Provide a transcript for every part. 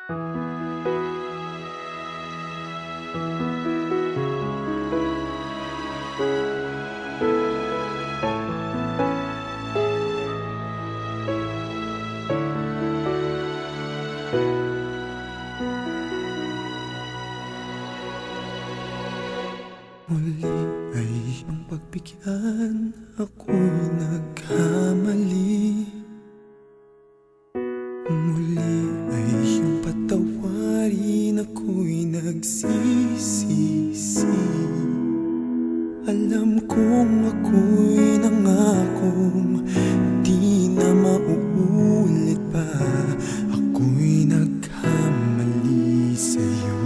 Muli ay iyong pagbigyan, ako'y nagkamali. Muli ay iyong patawarin, ako'y nagsisisi. Alam kong ako'y nangakong di na mauulit pa. Ako'y nagkamali sa'yo,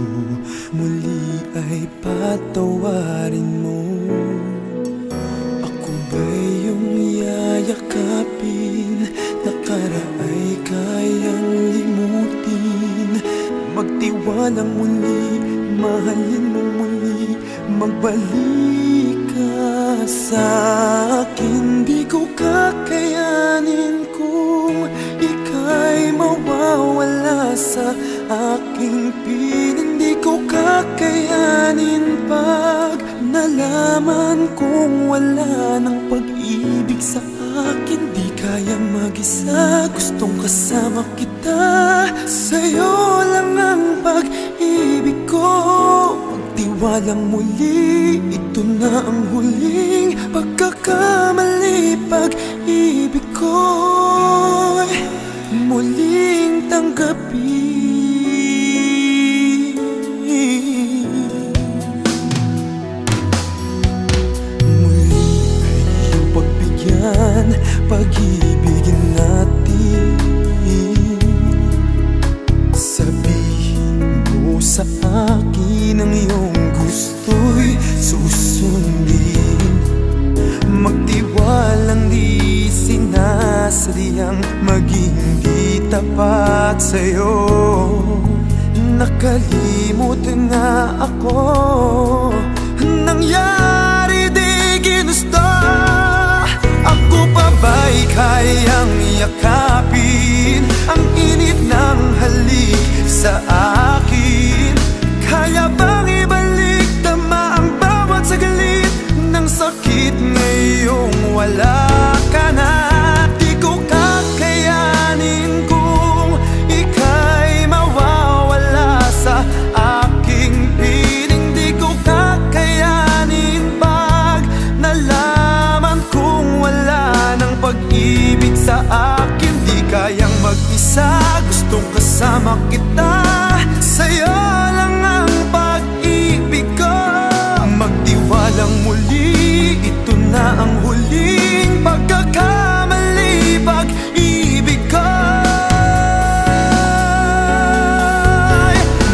muli ay patawarin mo. Ako ba'y iyong yayakapin, nakaraay kayang limutin. Magtiwalang muli, mahalin mo muli, magbalik ka sa'kin. Di ko kakayanin kung ika'y mawawala sa aking piling. Di ko kakayanin pag nalaman kong wala ng pag-ibig sa akin. Di kaya mag-isa, gustong kasama kita. Sa'yo lang ang pag-ibig ko. Magtiwalang muli, ito na ang huling pagkakamali. Pag-ibig ko'y muling tanggapin. Muli ay iyong pagbigyan, pag-ibigin natin. Sabihin mo sa akin ang iyong gusto'y susundin. Magtiwalang di sinasadyang maging di tapat sa'yo. Nakalimot na ako, nangyari di ginusto. Ako pa ba'y kayang yakapin ang init ng halik sa akin? Kaya bang ibalik tama ang bawat saglit ng sakit ngayong wala ka na? Di ko kakayanin kung ika'y mawawala sa aking piling. Di ko kakayanin pag nalaman kong wala ng pag-ibig sa akin. Di kayang mag-isa, gustong kasama kita. Sa'yo lang ang pag-ibig ko. Magtiwalang muli, ito na ang huling pagkakamali. Pag-ibig ko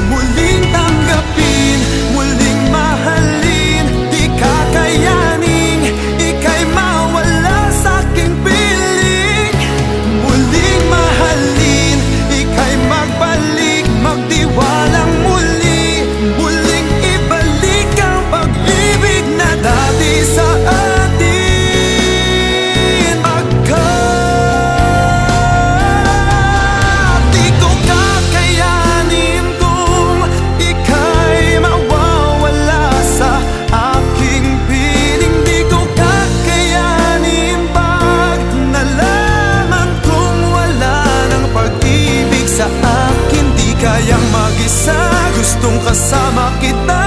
muling tanggapin, muling mahalin. Di kakayanin ika'y mawala sa aking piling. Muling mahalin, ika'y magbalik, magtiwalang muli. Muling ibalik ang pag-ibig na dati sa atin. Di ko kakayanin kung ika'y mawawala sa aking piling. Di ko kakayanin pag nalaman kong wala ng pag-ibig sa akin. Di kayang mag-isa, gustong kasama kita.